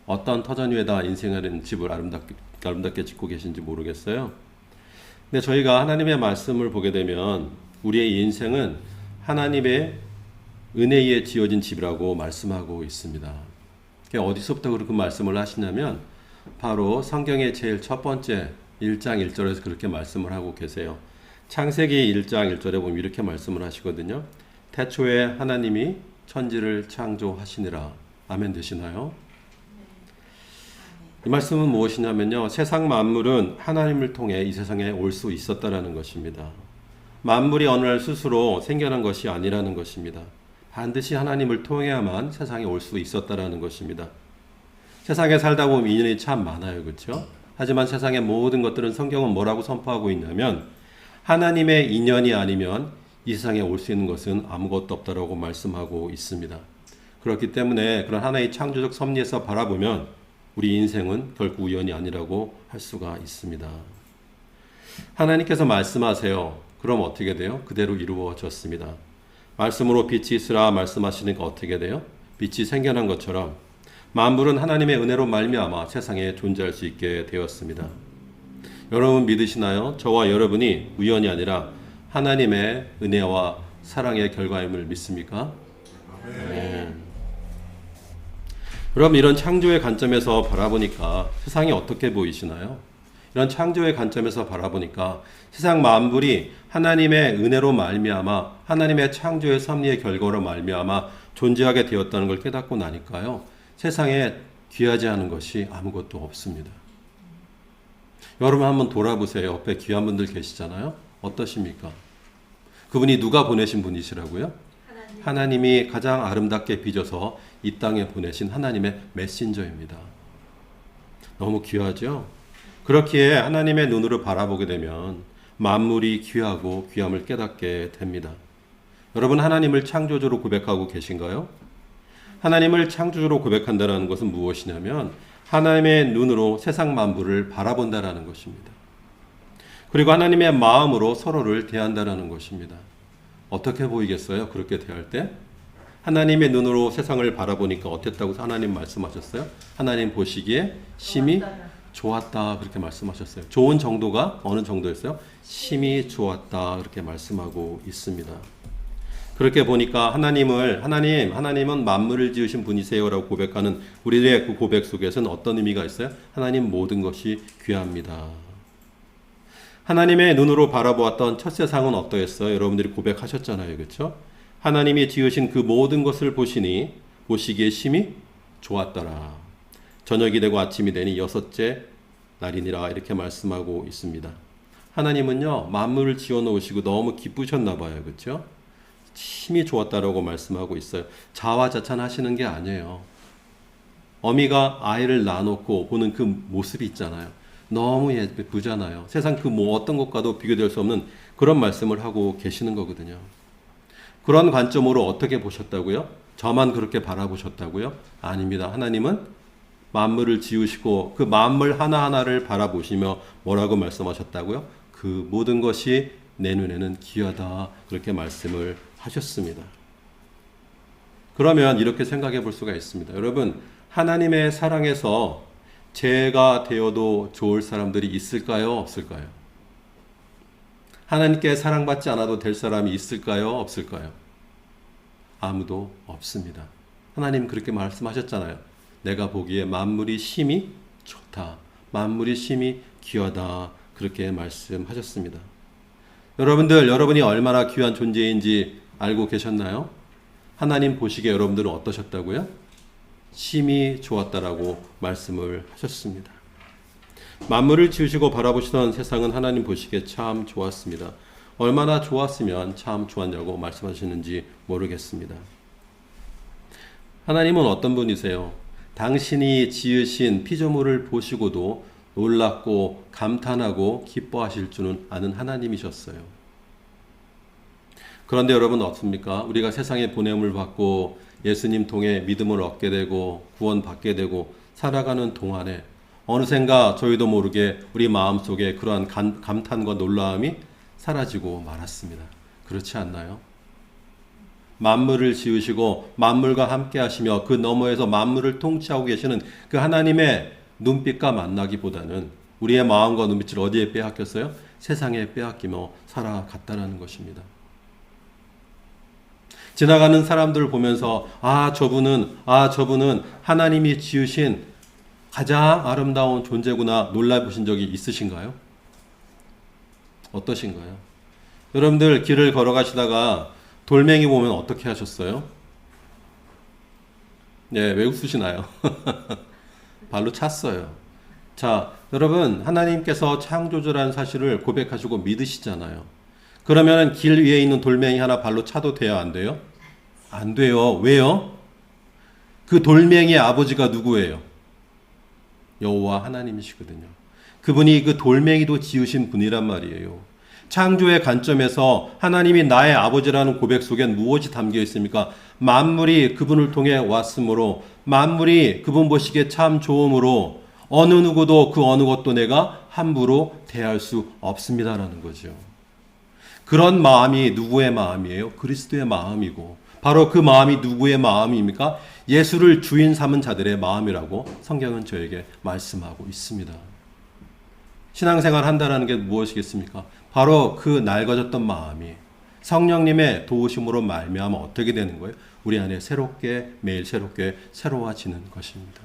어떤 터전 위에다 인생이라는 집을 아름답게 짓고 계신지 모르겠어요. 근데 저희가 하나님의 말씀을 보게 되면 우리의 인생은 하나님의 은혜에 지어진 집이라고 말씀하고 있습니다. 어디서부터 그렇게 말씀을 하시냐면 바로 성경의 제일 첫 번째 1장 1절에서 그렇게 말씀을 하고 계세요. 창세기 1장 1절에 보면 이렇게 말씀을 하시거든요. 태초에 하나님이 천지를 창조하시니라. 아멘 되시나요? 이 말씀은 무엇이냐면요. 세상 만물은 하나님을 통해 이 세상에 올 수 있었다라는 것입니다. 만물이 어느 날 스스로 생겨난 것이 아니라는 것입니다. 반드시 하나님을 통해야만 세상에 올 수 있었다라는 것입니다. 세상에 살다 보면 인연이 참 많아요. 그렇죠? 하지만 세상의 모든 것들은 성경은 뭐라고 선포하고 있냐면 하나님의 인연이 아니면 이 세상에 올 수 있는 것은 아무것도 없다라고 말씀하고 있습니다. 그렇기 때문에 그런 하나의 창조적 섭리에서 바라보면 우리 인생은 결코 우연이 아니라고 할 수가 있습니다. 하나님께서 말씀하세요. 그럼 어떻게 돼요? 그대로 이루어졌습니다. 말씀으로 빛이 있으라 말씀하시니까 어떻게 돼요? 빛이 생겨난 것처럼 만물은 하나님의 은혜로 말미암아 세상에 존재할 수 있게 되었습니다. 여러분 믿으시나요? 저와 여러분이 우연이 아니라 하나님의 은혜와 사랑의 결과임을 믿습니까? 네. 여러분 이런 창조의 관점에서 바라보니까 세상이 어떻게 보이시나요? 이런 창조의 관점에서 바라보니까 세상 만물이 하나님의 은혜로 말미암아 하나님의 창조의 섭리의 결과로 말미암아 존재하게 되었다는 걸 깨닫고 나니까요. 세상에 귀하지 않은 것이 아무것도 없습니다. 여러분 한번 돌아보세요. 옆에 귀한 분들 계시잖아요. 어떠십니까? 그분이 누가 보내신 분이시라고요? 하나님이 가장 아름답게 빚어서 이 땅에 보내신 하나님의 메신저입니다. 너무 귀하죠? 그렇기에 하나님의 눈으로 바라보게 되면 만물이 귀하고 귀함을 깨닫게 됩니다. 여러분 하나님을 창조주로 고백하고 계신가요? 하나님을 창조주로 고백한다는 것은 무엇이냐면 하나님의 눈으로 세상 만물을 바라본다라는 것입니다. 그리고 하나님의 마음으로 서로를 대한다라는 것입니다. 어떻게 보이겠어요? 그렇게 대할 때? 하나님의 눈으로 세상을 바라보니까 어땠다고 하나님 말씀하셨어요? 하나님 보시기에 심히 좋았다 그렇게 말씀하셨어요. 좋은 정도가 어느 정도였어요? 심히 좋았다 그렇게 말씀하고 있습니다. 그렇게 보니까 하나님은 만물을 지으신 분이세요라고 고백하는 우리들의 그 고백 속에서는 어떤 의미가 있어요? 하나님 모든 것이 귀합니다. 하나님의 눈으로 바라보았던 첫 세상은 어떠했어요? 여러분들이 고백하셨잖아요. 그렇죠? 하나님이 지으신 그 모든 것을 보시기에 심히 좋았더라. 저녁이 되고 아침이 되니 여섯째 날이니라 이렇게 말씀하고 있습니다. 하나님은요 만물을 지어 놓으시고 너무 기쁘셨나 봐요. 그렇죠? 심히 좋았다라고 말씀하고 있어요. 자화자찬하시는 게 아니에요. 어미가 아이를 낳아놓고 보는 그 모습이 있잖아요. 너무 예쁘잖아요. 세상 그 어떤 것과도 비교될 수 없는 그런 말씀을 하고 계시는 거거든요. 그런 관점으로 어떻게 보셨다고요? 저만 그렇게 바라보셨다고요? 아닙니다. 하나님은 만물을 지으시고 그 만물 하나하나를 바라보시며 뭐라고 말씀하셨다고요? 그 모든 것이 내 눈에는 귀하다 그렇게 말씀을 하셨습니다. 그러면 이렇게 생각해 볼 수가 있습니다. 여러분 하나님의 사랑에서 죄가 되어도 좋을 사람들이 있을까요? 없을까요? 하나님께 사랑받지 않아도 될 사람이 있을까요? 없을까요? 아무도 없습니다. 하나님 그렇게 말씀하셨잖아요. 내가 보기에 만물이 심히 좋다. 만물이 심히 귀하다. 그렇게 말씀하셨습니다. 여러분이 얼마나 귀한 존재인지 알고 계셨나요? 하나님 보시기에 여러분들은 어떠셨다고요? 심히 좋았다라고 말씀을 하셨습니다. 만물을 지으시고 바라보시던 세상은 하나님 보시기에 참 좋았습니다. 얼마나 좋았으면 참 좋았냐고 말씀하시는지 모르겠습니다. 하나님은 어떤 분이세요? 당신이 지으신 피조물을 보시고도 놀랍고 감탄하고 기뻐하실 줄은 아는 하나님이셨어요. 그런데 여러분 어떻습니까? 우리가 세상에 보냄을 받고 예수님 통해 믿음을 얻게 되고 구원받게 되고 살아가는 동안에 어느샌가 저희도 모르게 우리 마음속에 그러한 감탄과 놀라움이 사라지고 말았습니다. 그렇지 않나요? 만물을 지으시고 만물과 함께 하시며 그 너머에서 만물을 통치하고 계시는 그 하나님의 눈빛과 만나기보다는 우리의 마음과 눈빛을 어디에 빼앗겼어요? 세상에 빼앗기며 살아갔다는 것입니다. 지나가는 사람들을 보면서 저분은 하나님이 지으신 가장 아름다운 존재구나 놀라보신 적이 있으신가요? 어떠신가요? 여러분들 길을 걸어가시다가 돌멩이 보면 어떻게 하셨어요? 네, 왜 웃으시나요? 발로 찼어요. 자, 여러분 하나님께서 창조주라는 사실을 고백하시고 믿으시잖아요. 그러면 길 위에 있는 돌멩이 하나 발로 차도 돼요? 안 돼요? 안 돼요. 왜요? 그 돌멩이의 아버지가 누구예요? 여호와 하나님이시거든요. 그분이 그 돌멩이도 지으신 분이란 말이에요. 창조의 관점에서 하나님이 나의 아버지라는 고백 속엔 무엇이 담겨 있습니까? 만물이 그분을 통해 왔으므로 만물이 그분 보시기에 참 좋으므로 어느 누구도 그 어느 것도 내가 함부로 대할 수 없습니다라는 거죠. 그런 마음이 누구의 마음이에요? 그리스도의 마음이고 바로 그 마음이 누구의 마음입니까? 예수를 주인 삼은 자들의 마음이라고 성경은 저에게 말씀하고 있습니다. 신앙생활 한다는 게 무엇이겠습니까? 바로 그 낡아졌던 마음이 성령님의 도우심으로 말미암아 어떻게 되는 거예요? 우리 안에 매일 새롭게 새로워지는 것입니다.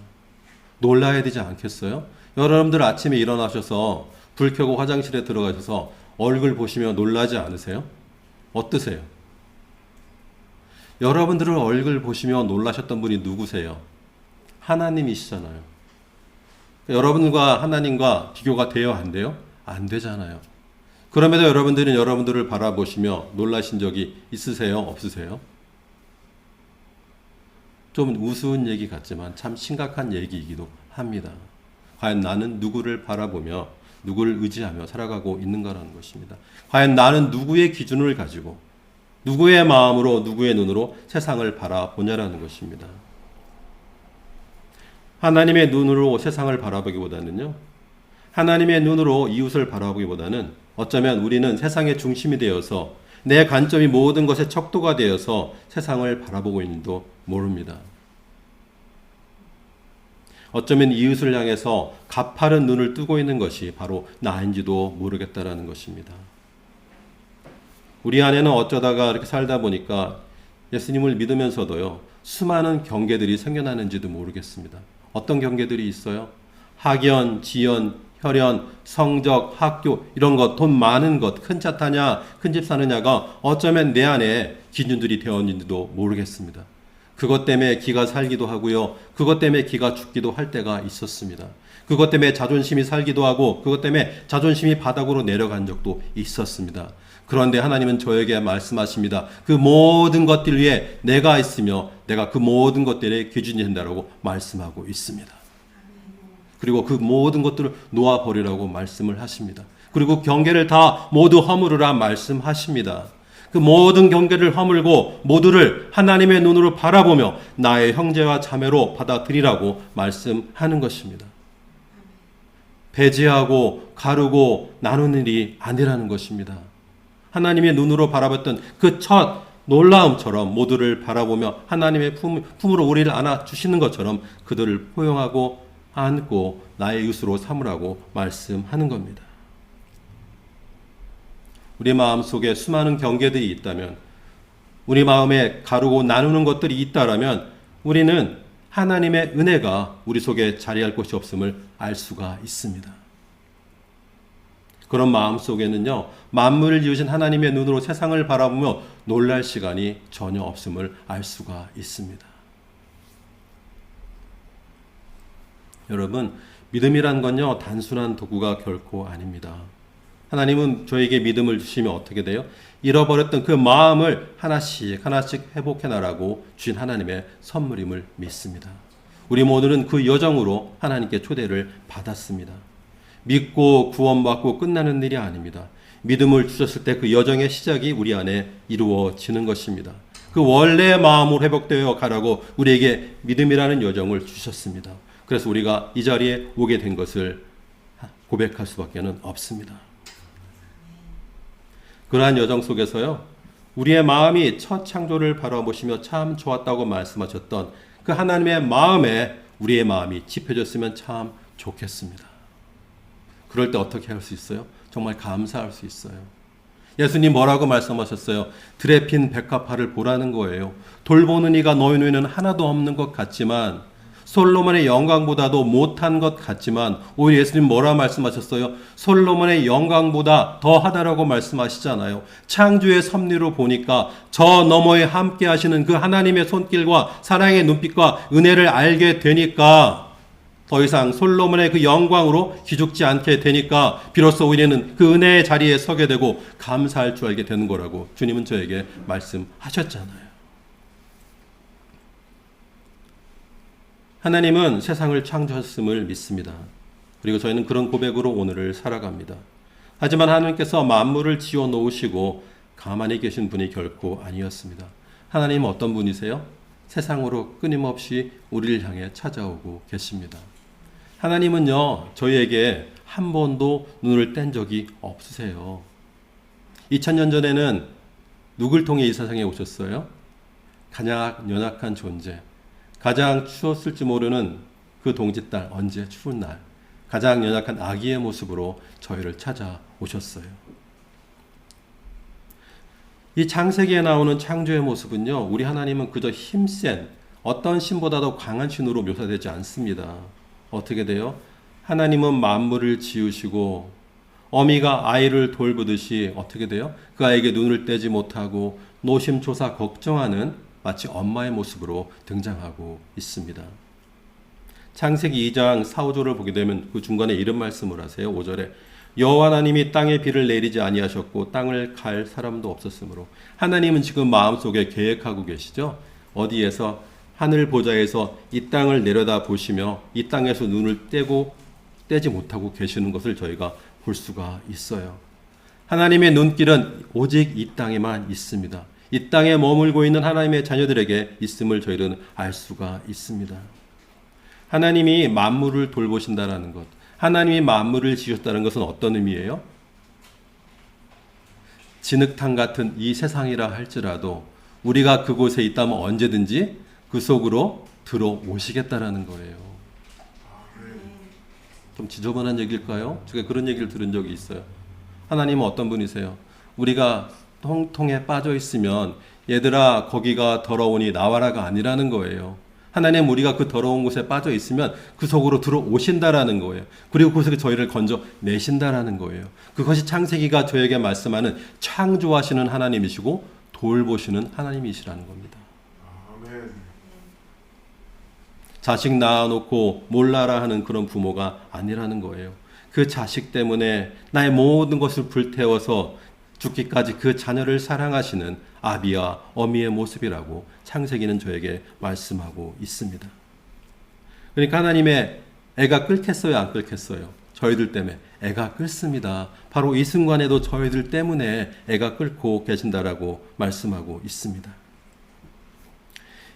놀라야 되지 않겠어요? 여러분들 아침에 일어나셔서 불 켜고 화장실에 들어가셔서 얼굴 보시면 놀라지 않으세요? 어떠세요? 여러분들을 얼굴 보시면 놀라셨던 분이 누구세요? 하나님이시잖아요. 여러분과 하나님과 비교가 돼요? 안 돼요? 안 되잖아요. 그럼에도 여러분들은 여러분들을 바라보시며 놀라신 적이 있으세요? 없으세요? 좀 우스운 얘기 같지만 참 심각한 얘기이기도 합니다. 과연 나는 누구를 바라보며 누구를 의지하며 살아가고 있는가라는 것입니다. 과연 나는 누구의 기준을 가지고 누구의 마음으로 누구의 눈으로 세상을 바라보냐라는 것입니다. 하나님의 눈으로 세상을 바라보기보다는요. 하나님의 눈으로 이웃을 바라보기보다는 어쩌면 우리는 세상의 중심이 되어서 내 관점이 모든 것의 척도가 되어서 세상을 바라보고 있는지도 모릅니다. 어쩌면 이웃을 향해서 가파른 눈을 뜨고 있는 것이 바로 나인지도 모르겠다라는 것입니다. 우리 안에는 어쩌다가 이렇게 살다 보니까 예수님을 믿으면서도요, 수많은 경계들이 생겨나는지도 모르겠습니다. 어떤 경계들이 있어요? 학연, 지연, 혈연, 성적, 학교 이런 것, 돈 많은 것, 큰 차 타냐, 큰 집 사느냐가 어쩌면 내 안에 기준들이 되었는지도 모르겠습니다. 그것 때문에 기가 살기도 하고요. 그것 때문에 기가 죽기도 할 때가 있었습니다. 그것 때문에 자존심이 살기도 하고 그것 때문에 자존심이 바닥으로 내려간 적도 있었습니다. 그런데 하나님은 저에게 말씀하십니다. 그 모든 것들 위에 내가 있으며 내가 그 모든 것들의 기준이 된다라고 말씀하고 있습니다. 그리고 그 모든 것들을 놓아버리라고 말씀을 하십니다. 그리고 경계를 다 모두 허물으라 말씀하십니다. 그 모든 경계를 허물고 모두를 하나님의 눈으로 바라보며 나의 형제와 자매로 받아들이라고 말씀하는 것입니다. 배제하고 가르고 나누는 일이 아니라는 것입니다. 하나님의 눈으로 바라봤던 그 첫 놀라움처럼 모두를 바라보며 하나님의 품으로 우리를 안아주시는 것처럼 그들을 포용하고 안고 나의 이웃으로 삼으라고 말씀하는 겁니다. 우리 마음속에 수많은 경계들이 있다면, 우리 마음에 가르고 나누는 것들이 있다라면 우리는 하나님의 은혜가 우리 속에 자리할 곳이 없음을 알 수가 있습니다. 그런 마음 속에는요, 만물을 지으신 하나님의 눈으로 세상을 바라보며 놀랄 시간이 전혀 없음을 알 수가 있습니다. 여러분, 믿음이란 건요, 단순한 도구가 결코 아닙니다. 하나님은 저에게 믿음을 주시면 어떻게 돼요? 잃어버렸던 그 마음을 하나씩 회복해나라고 주신 하나님의 선물임을 믿습니다. 우리 모두는 그 여정으로 하나님께 초대를 받았습니다. 믿고 구원받고 끝나는 일이 아닙니다. 믿음을 주셨을 때 그 여정의 시작이 우리 안에 이루어지는 것입니다. 그 원래의 마음으로 회복되어 가라고 우리에게 믿음이라는 여정을 주셨습니다. 그래서 우리가 이 자리에 오게 된 것을 고백할 수밖에 없습니다. 그러한 여정 속에서요, 우리의 마음이 첫 창조를 바라보시며 참 좋았다고 말씀하셨던 그 하나님의 마음에 우리의 마음이 집혀졌으면 참 좋겠습니다. 그럴 때 어떻게 할 수 있어요? 정말 감사할 수 있어요. 예수님 뭐라고 말씀하셨어요? 들에 핀 백합화를 보라는 거예요. 돌보는 이가 너희 눈에는 하나도 없는 것 같지만, 솔로몬의 영광보다도 못한 것 같지만, 오히려 예수님 뭐라 말씀하셨어요? 솔로몬의 영광보다 더하다라고 말씀하시잖아요. 창조의 섭리로 보니까 저 너머에 함께 하시는 그 하나님의 손길과 사랑의 눈빛과 은혜를 알게 되니까 더 이상 솔로몬의 그 영광으로 기죽지 않게 되니까 비로소 우리는 그 은혜의 자리에 서게 되고 감사할 줄 알게 되는 거라고 주님은 저에게 말씀하셨잖아요. 하나님은 세상을 창조하셨음을 믿습니다. 그리고 저희는 그런 고백으로 오늘을 살아갑니다. 하지만 하나님께서 만물을 지어 놓으시고 가만히 계신 분이 결코 아니었습니다. 하나님은 어떤 분이세요? 세상으로 끊임없이 우리를 향해 찾아오고 계십니다. 하나님은요, 저희에게 한 번도 눈을 뗀 적이 없으세요. 2000년 전에는 누굴 통해 이 세상에 오셨어요? 가장 연약한 존재, 가장 추웠을지 모르는 그 동짓달, 언제 추운 날, 가장 연약한 아기의 모습으로 저희를 찾아오셨어요. 이 창세기에 나오는 창조의 모습은요, 우리 하나님은 그저 힘센 어떤 신보다도 강한 신으로 묘사되지 않습니다. 어떻게 돼요? 하나님은 만물을 지으시고 어미가 아이를 돌보듯이 어떻게 돼요? 그 아이에게 눈을 떼지 못하고 노심초사 걱정하는 마치 엄마의 모습으로 등장하고 있습니다. 창세기 2장 4, 5절을 보게 되면 그 중간에 이런 말씀을 하세요. 5절에 여호와 하나님이 땅에 비를 내리지 아니하셨고 땅을 갈 사람도 없었으므로. 하나님은 지금 마음속에 계획하고 계시죠. 어디에서? 하늘 보좌에서 이 땅을 내려다 보시며 이 땅에서 눈을 떼지 못하고 계시는 것을 저희가 볼 수가 있어요. 하나님의 눈길은 오직 이 땅에만 있습니다. 이 땅에 머물고 있는 하나님의 자녀들에게 있음을 저희는 알 수가 있습니다. 하나님이 만물을 돌보신다라는 것, 하나님이 만물을 지으셨다는 것은 어떤 의미예요? 진흙탕 같은 이 세상이라 할지라도 우리가 그곳에 있다면 언제든지 그 속으로 들어오시겠다라는 거예요. 좀 지저분한 얘기일까요? 제가 그런 얘기를 들은 적이 있어요. 하나님은 어떤 분이세요? 우리가 통통에 빠져 있으면 얘들아 거기가 더러우니 나와라가 아니라는 거예요. 하나님 우리가 그 더러운 곳에 빠져 있으면 그 속으로 들어오신다라는 거예요. 그리고 그곳에 저희를 건져 내신다라는 거예요. 그것이 창세기가 저에게 말씀하는 창조하시는 하나님이시고 돌보시는 하나님이시라는 겁니다. 자식 낳아놓고 몰라라 하는 그런 부모가 아니라는 거예요. 그 자식 때문에 나의 모든 것을 불태워서 죽기까지 그 자녀를 사랑하시는 아비와 어미의 모습이라고 창세기는 저에게 말씀하고 있습니다. 그러니까 하나님의 애가 끓겠어요, 안 끓겠어요? 저희들 때문에 애가 끓습니다. 바로 이 순간에도 저희들 때문에 애가 끓고 계신다라고 말씀하고 있습니다.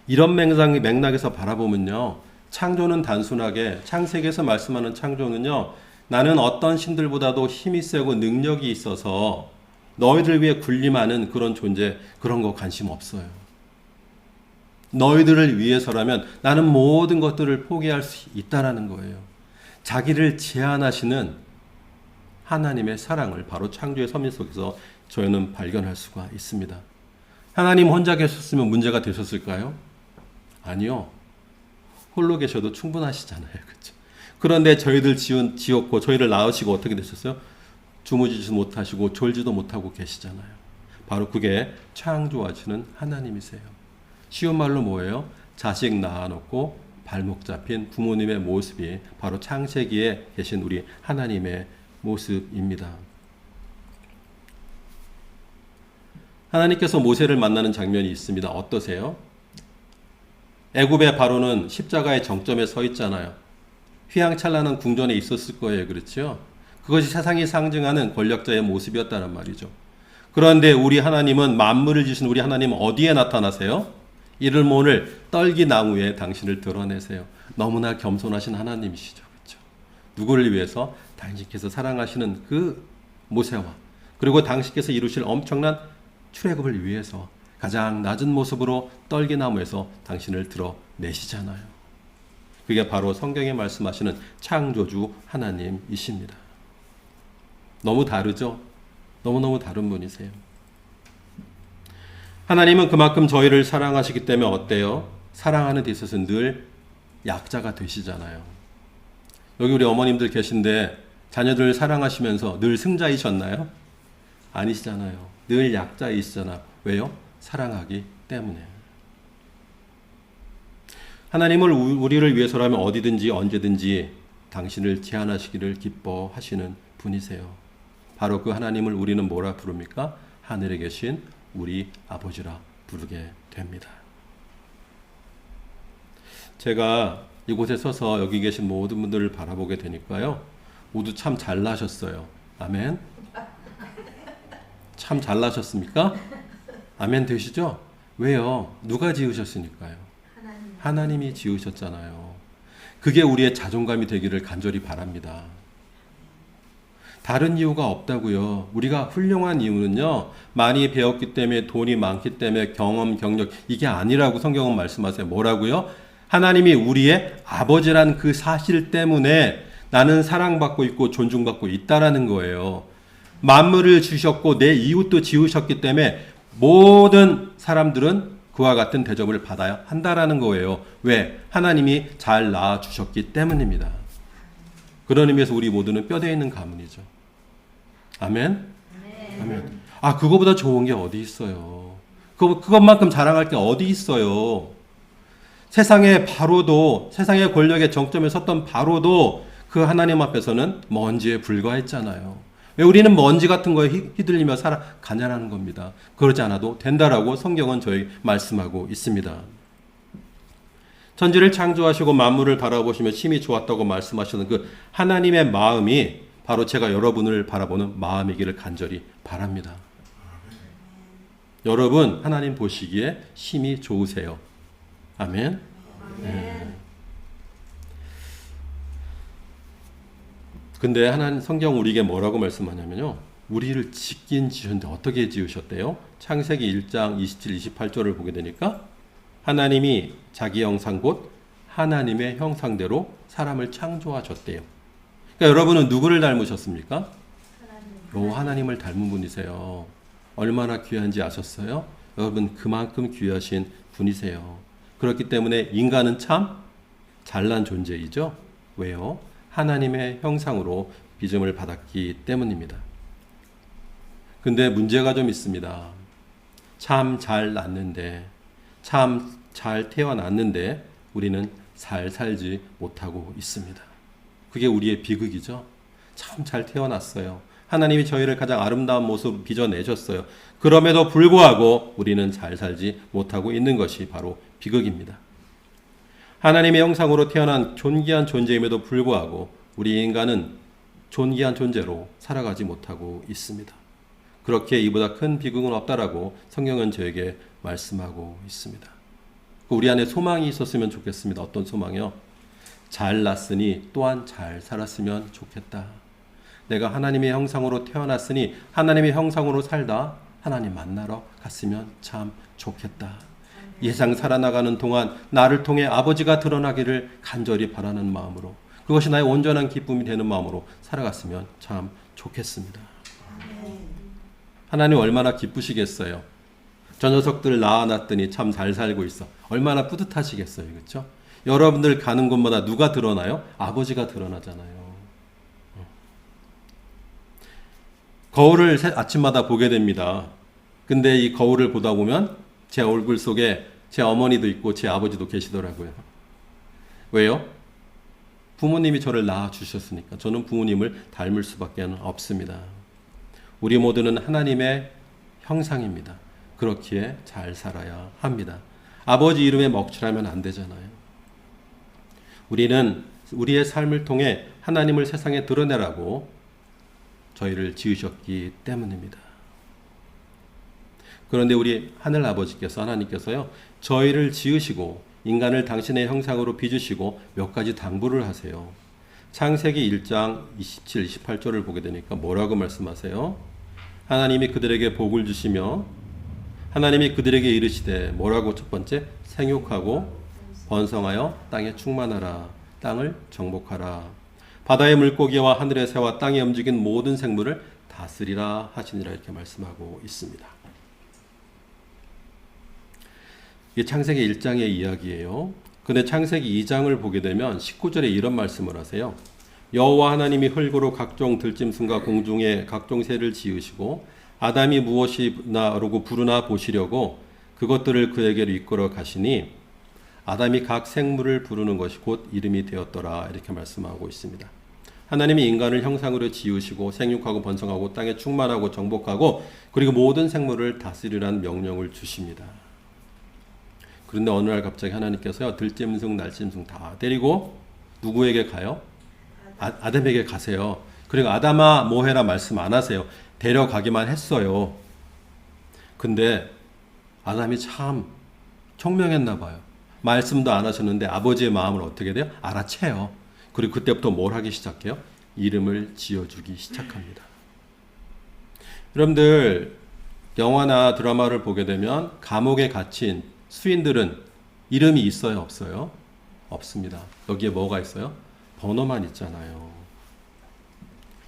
이런 맥락에서 바라보면요, 창조는 단순하게 창세기에서 말씀하는 창조는요, 나는 어떤 신들보다도 힘이 세고 능력이 있어서 너희들 위해 군림하는 그런 존재, 그런 거 관심 없어요. 너희들을 위해서라면 나는 모든 것들을 포기할 수 있다라는 거예요. 자기를 제한하시는 하나님의 사랑을 바로 창조의 섭리 속에서 저희는 발견할 수가 있습니다. 하나님 혼자 계셨으면 문제가 되셨을까요? 아니요. 홀로 계셔도 충분하시잖아요. 그렇죠? 그런데 저희들 지었고 저희를 낳으시고 어떻게 되셨어요? 주무지지도 못하시고 졸지도 못하고 계시잖아요. 바로 그게 창조하시는 하나님이세요. 쉬운 말로 뭐예요? 자식 낳아놓고 발목 잡힌 부모님의 모습이 바로 창세기에 계신 우리 하나님의 모습입니다. 하나님께서 모세를 만나는 장면이 있습니다. 어떠세요? 애굽의 바로는 십자가의 정점에 서 있잖아요. 휘황찬란한 궁전에 있었을 거예요. 그렇죠? 그것이 세상이 상징하는 권력자의 모습이었다는 말이죠. 그런데 우리 하나님은 만물을 지으신 우리 하나님은 어디에 나타나세요? 이를 모를 떨기나무에 당신을 드러내세요. 너무나 겸손하신 하나님이시죠. 그렇죠? 누구를 위해서? 당신께서 사랑하시는 그 모세와 그리고 당신께서 이루실 엄청난 출애굽을 위해서 가장 낮은 모습으로 떨기나무에서 당신을 드러내시잖아요. 그게 바로 성경에 말씀하시는 창조주 하나님이십니다. 너무 다르죠? 너무너무 다른 분이세요. 하나님은 그만큼 저희를 사랑하시기 때문에 어때요? 사랑하는 데 있어서 늘 약자가 되시잖아요. 여기 우리 어머님들 계신데 자녀들 사랑하시면서 늘 승자이셨나요? 아니시잖아요. 늘 약자이시잖아. 왜요? 사랑하기 때문에. 하나님을 우리를 위해서라면 어디든지 언제든지 당신을 제한하시기를 기뻐하시는 분이세요. 바로 그 하나님을 우리는 뭐라 부릅니까? 하늘에 계신 우리 아버지라 부르게 됩니다. 제가 이곳에 서서 여기 계신 모든 분들을 바라보게 되니까요. 모두 참 잘나셨어요. 아멘. 참 잘나셨습니까? 아멘 되시죠? 왜요? 누가 지으셨으니까요. 하나님이 지으셨잖아요. 그게 우리의 자존감이 되기를 간절히 바랍니다. 다른 이유가 없다고요. 우리가 훌륭한 이유는요. 많이 배웠기 때문에, 돈이 많기 때문에, 경험, 경력 이게 아니라고 성경은 말씀하세요. 뭐라고요? 하나님이 우리의 아버지란 그 사실 때문에 나는 사랑받고 있고 존중받고 있다라는 거예요. 만물을 주셨고 내 이웃도 지으셨기 때문에 모든 사람들은 그와 같은 대접을 받아야 한다라는 거예요. 왜? 하나님이 잘 낳아주셨기 때문입니다. 그런 의미에서 우리 모두는 뼈대에 있는 가문이죠. 아멘? 아멘. 아, 그거보다 좋은 게 어디 있어요. 그것만큼 자랑할 게 어디 있어요. 세상의 바로도, 세상의 권력의 정점에 섰던 바로도 그 하나님 앞에서는 먼지에 불과했잖아요. 왜 우리는 먼지 같은 거에 휘둘리며 가난하는 겁니다. 그러지 않아도 된다라고 성경은 저희 말씀하고 있습니다. 천지를 창조하시고 만물을 바라보시며 심히 좋았다고 말씀하시는 그 하나님의 마음이 바로 제가 여러분을 바라보는 마음이기를 간절히 바랍니다. 여러분 하나님 보시기에 심히 좋으세요. 아멘. 네. 근데 하나님 성경 우리에게 뭐라고 말씀하냐면요. 우리를 짓긴 지으셨는데 어떻게 지으셨대요? 창세기 1장 27, 28절을 보게 되니까 하나님이 자기 형상 곧 하나님의 형상대로 사람을 창조하셨대요. 그러니까 여러분은 누구를 닮으셨습니까? 하나님을 닮은 분이세요. 얼마나 귀한지 아셨어요? 여러분 그만큼 귀하신 분이세요. 그렇기 때문에 인간은 참 잘난 존재이죠. 왜요? 하나님의 형상으로 빚음을 받았기 때문입니다. 근데 문제가 좀 있습니다. 참 잘 낳는데, 참 잘 태어났는데 우리는 잘 살지 못하고 있습니다. 그게 우리의 비극이죠. 참 잘 태어났어요. 하나님이 저희를 가장 아름다운 모습으로 빚어내셨어요. 그럼에도 불구하고 우리는 잘 살지 못하고 있는 것이 바로 비극입니다. 하나님의 형상으로 태어난 존귀한 존재임에도 불구하고 우리 인간은 존귀한 존재로 살아가지 못하고 있습니다. 그렇게 이보다 큰 비극은 없다라고 성경은 저에게 말씀하고 있습니다. 우리 안에 소망이 있었으면 좋겠습니다. 어떤 소망이요? 잘 났으니 또한 잘 살았으면 좋겠다. 내가 하나님의 형상으로 태어났으니 하나님의 형상으로 살다 하나님 만나러 갔으면 참 좋겠다. 이 세상 살아나가는 동안 나를 통해 아버지가 드러나기를 간절히 바라는 마음으로, 그것이 나의 온전한 기쁨이 되는 마음으로 살아갔으면 참 좋겠습니다. 하나님 얼마나 기쁘시겠어요. 저 녀석들 낳아놨더니 참 잘 살고 있어. 얼마나 뿌듯하시겠어요. 그렇죠? 여러분들 가는 곳마다 누가 드러나요? 아버지가 드러나잖아요. 거울을 아침마다 보게 됩니다. 근데 이 거울을 보다 보면 제 얼굴 속에 제 어머니도 있고 제 아버지도 계시더라고요. 왜요? 부모님이 저를 낳아주셨으니까. 저는 부모님을 닮을 수밖에 없습니다. 우리 모두는 하나님의 형상입니다. 그렇기에 잘 살아야 합니다. 아버지 이름에 먹칠하면 안 되잖아요. 우리는 우리의 삶을 통해 하나님을 세상에 드러내라고 저희를 지으셨기 때문입니다. 그런데 우리 하늘 아버지께서, 하나님께서요, 저희를 지으시고 인간을 당신의 형상으로 빚으시고 몇 가지 당부를 하세요. 창세기 1장 27, 28절을 보게 되니까 뭐라고 말씀하세요? 하나님이 그들에게 복을 주시며 하나님이 그들에게 이르시되 뭐라고? 첫 번째, 생육하고 번성하여 땅에 충만하라. 땅을 정복하라. 바다의 물고기와 하늘의 새와 땅에 움직인 모든 생물을 다스리라 하시니라. 이렇게 말씀하고 있습니다. 이게 창세기 1장의 이야기예요. 근데 창세기 2장을 보게 되면 19절에 이런 말씀을 하세요. 여호와 하나님이 흙으로 각종 들짐승과 공중의 각종 새를 지으시고 아담이 무엇이나 부르나 보시려고 그것들을 그에게로 이끌어 가시니 아담이 각 생물을 부르는 것이 곧 이름이 되었더라. 이렇게 말씀하고 있습니다. 하나님이 인간을 형상으로 지으시고 생육하고 번성하고 땅에 충만하고 정복하고 그리고 모든 생물을 다스리라는 명령을 주십니다. 그런데 어느 날 갑자기 하나님께서요, 들짐승, 날짐승 다 데리고 누구에게 가요? 아담에게 가세요. 그리고 아담아 뭐해라 말씀 안 하세요. 데려가기만 했어요. 근데 아담이 참 총명했나 봐요. 말씀도 안 하셨는데 아버지의 마음을 어떻게 돼요? 알아채요. 그리고 그때부터 뭘 하기 시작해요? 이름을 지어주기 시작합니다. 여러분들 영화나 드라마를 보게 되면 감옥에 갇힌 수인들은 이름이 있어요? 없어요? 없습니다. 여기에 뭐가 있어요? 번호만 있잖아요.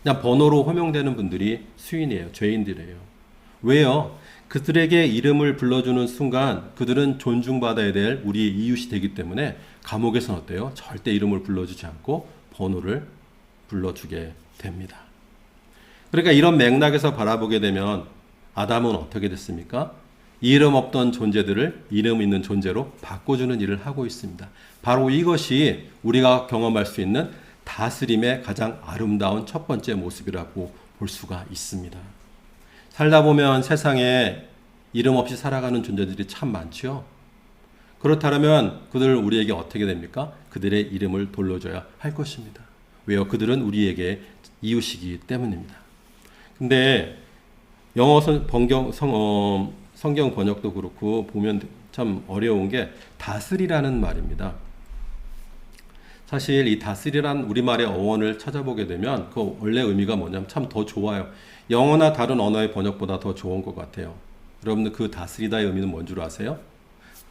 그냥 번호로 호명되는 분들이 수인이에요. 죄인들이에요. 왜요? 그들에게 이름을 불러주는 순간 그들은 존중받아야 될 우리의 이웃이 되기 때문에 감옥에서는 어때요? 절대 이름을 불러주지 않고 번호를 불러주게 됩니다. 그러니까 이런 맥락에서 바라보게 되면 아담은 어떻게 됐습니까? 이름 없던 존재들을 이름 있는 존재로 바꿔주는 일을 하고 있습니다. 바로 이것이 우리가 경험할 수 있는 다스림의 가장 아름다운 첫 번째 모습이라고 볼 수가 있습니다. 살다 보면 세상에 이름 없이 살아가는 존재들이 참 많죠. 그렇다면 그들 우리에게 어떻게 됩니까? 그들의 이름을 돌려줘야 할 것입니다. 왜요? 그들은 우리에게 이웃이기 때문입니다. 근데 영어 성경 번역도 그렇고 보면 참 어려운 게 다스리라는 말입니다. 사실 이 다스리란 우리말의 어원을 찾아보게 되면 그 원래 의미가 뭐냐면 참 더 좋아요. 영어나 다른 언어의 번역보다 더 좋은 것 같아요. 여러분들 그 다스리다의 의미는 뭔 줄 아세요?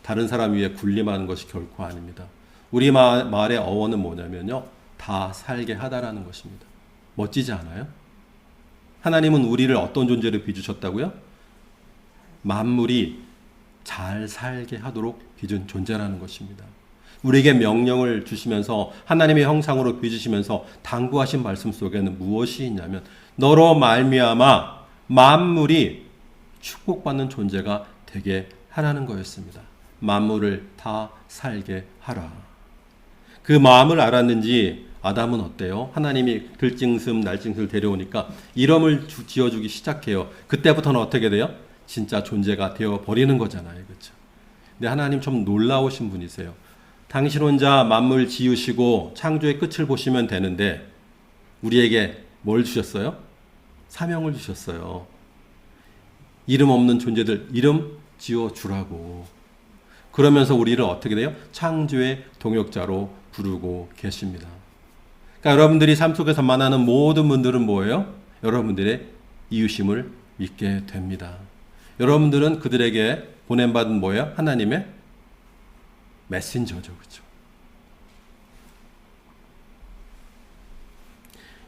다른 사람 위에 군림하는 것이 결코 아닙니다. 우리 말의 어원은 뭐냐면요. 다 살게 하다라는 것입니다. 멋지지 않아요? 하나님은 우리를 어떤 존재로 빚으셨다고요? 만물이 잘 살게 하도록 빚은 존재라는 것입니다. 우리에게 명령을 주시면서 하나님의 형상으로 빚으시면서 당부하신 말씀 속에는 무엇이 있냐면 너로 말미암아 만물이 축복받는 존재가 되게 하라는 거였습니다. 만물을 다 살게 하라. 그 마음을 알았는지 아담은 어때요? 하나님이 들짐승, 날짐승을 데려오니까 이름을 지어주기 시작해요. 그때부터는 어떻게 돼요? 진짜 존재가 되어버리는 거잖아요. 그렇죠? 근데 하나님 좀 놀라우신 분이세요. 당신 혼자 만물 지으시고 창조의 끝을 보시면 되는데 우리에게 뭘 주셨어요? 사명을 주셨어요. 이름 없는 존재들 이름 지어주라고. 그러면서 우리를 어떻게 돼요? 창조의 동역자로 부르고 계십니다. 그러니까 여러분들이 삶 속에서 만나는 모든 분들은 뭐예요? 여러분들의 이웃임을 믿게 됩니다. 여러분들은 그들에게 보냄받은 뭐예요? 하나님의 메신저죠. 그렇죠?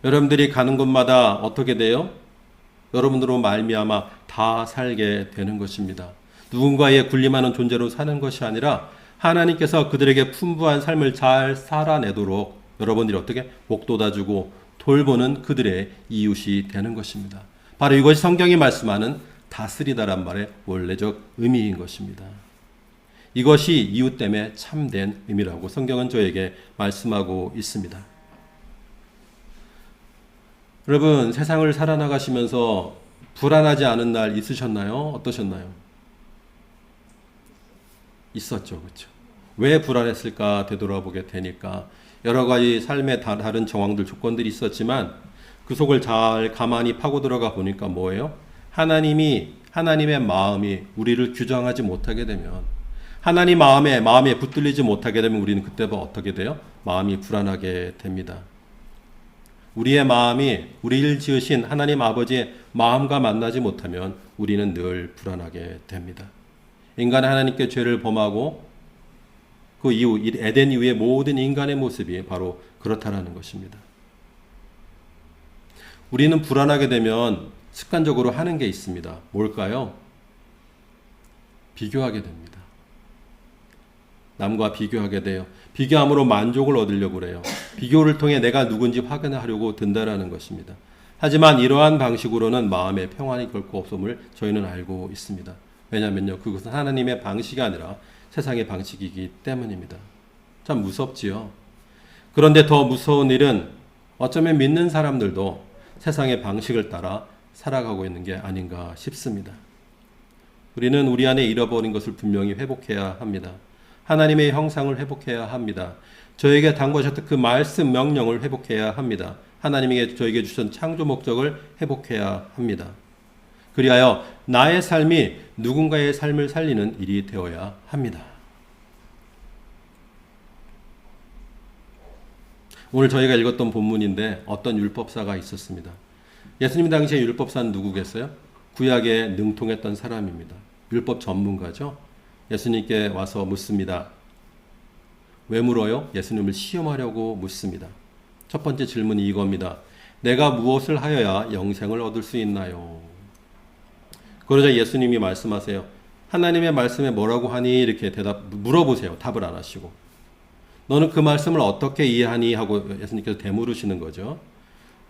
여러분들이 가는 곳마다 어떻게 돼요? 여러분들로 말미암아 다 살게 되는 것입니다. 누군가에 군림하는 존재로 사는 것이 아니라 하나님께서 그들에게 풍부한 삶을 잘 살아내도록 여러분들이 어떻게 복돋아주고 돌보는 그들의 이웃이 되는 것입니다. 바로 이것이 성경이 말씀하는 다스리다란 말의 원래적 의미인 것입니다. 이것이 이웃됨의 참된 의미라고 성경은 저에게 말씀하고 있습니다. 여러분, 세상을 살아나가시면서 불안하지 않은 날 있으셨나요? 어떠셨나요? 있었죠. 그렇죠? 왜 불안했을까 되돌아보게 되니까 여러 가지 삶의 다른 정황들, 조건들이 있었지만 그 속을 잘 가만히 파고 들어가 보니까 뭐예요? 하나님의 마음이 우리를 규정하지 못하게 되면 하나님 마음에 붙들리지 못하게 되면 우리는 그때부터 어떻게 돼요? 마음이 불안하게 됩니다. 우리의 마음이 우리를 지으신 하나님 아버지의 마음과 만나지 못하면 우리는 늘 불안하게 됩니다. 인간이 하나님께 죄를 범하고 그 이후 에덴 이후의 모든 인간의 모습이 바로 그렇다라는 것입니다. 우리는 불안하게 되면 습관적으로 하는 게 있습니다. 뭘까요? 비교하게 됩니다. 남과 비교하게 돼요. 비교함으로 만족을 얻으려고 그래요. 비교를 통해 내가 누군지 확인하려고 든다라는 것입니다. 하지만 이러한 방식으로는 마음의 평안이 결코 없음을 저희는 알고 있습니다. 왜냐하면요, 그것은 하나님의 방식이 아니라 세상의 방식이기 때문입니다. 참 무섭지요. 그런데 더 무서운 일은 어쩌면 믿는 사람들도 세상의 방식을 따라 살아가고 있는 게 아닌가 싶습니다. 우리는 우리 안에 잃어버린 것을 분명히 회복해야 합니다. 하나님의 형상을 회복해야 합니다. 저에게 당부하셨던 그 말씀 명령을 회복해야 합니다. 하나님이 저에게 주신 창조 목적을 회복해야 합니다. 그리하여 나의 삶이 누군가의 삶을 살리는 일이 되어야 합니다. 오늘 저희가 읽었던 본문인데 어떤 율법사가 있었습니다. 예수님 당시에 율법사는 누구겠어요? 구약에 능통했던 사람입니다. 율법 전문가죠. 예수님께 와서 묻습니다. 왜 물어요? 예수님을 시험하려고 묻습니다. 첫 번째 질문이 이겁니다. 내가 무엇을 하여야 영생을 얻을 수 있나요? 그러자 예수님이 말씀하세요. 하나님의 말씀에 뭐라고 하니? 이렇게 물어보세요. 답을 안 하시고. 너는 그 말씀을 어떻게 이해하니? 하고 예수님께서 되물으시는 거죠.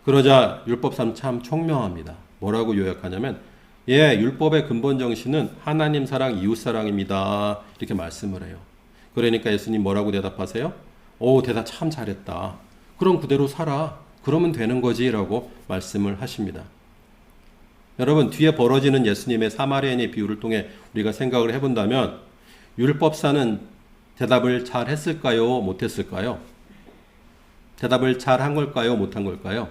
그러자 율법사는 참 총명합니다. 뭐라고 요약하냐면 율법의 근본 정신은 하나님 사랑, 이웃 사랑입니다. 이렇게 말씀을 해요. 그러니까 예수님 뭐라고 대답하세요? 대답 참 잘했다. 그럼 그대로 살아. 그러면 되는 거지. 라고 말씀을 하십니다. 여러분, 뒤에 벌어지는 예수님의 사마리아인의 비유를 통해 우리가 생각을 해본다면 율법사는 대답을 잘 했을까요? 못했을까요? 대답을 잘 한 걸까요? 못한 걸까요?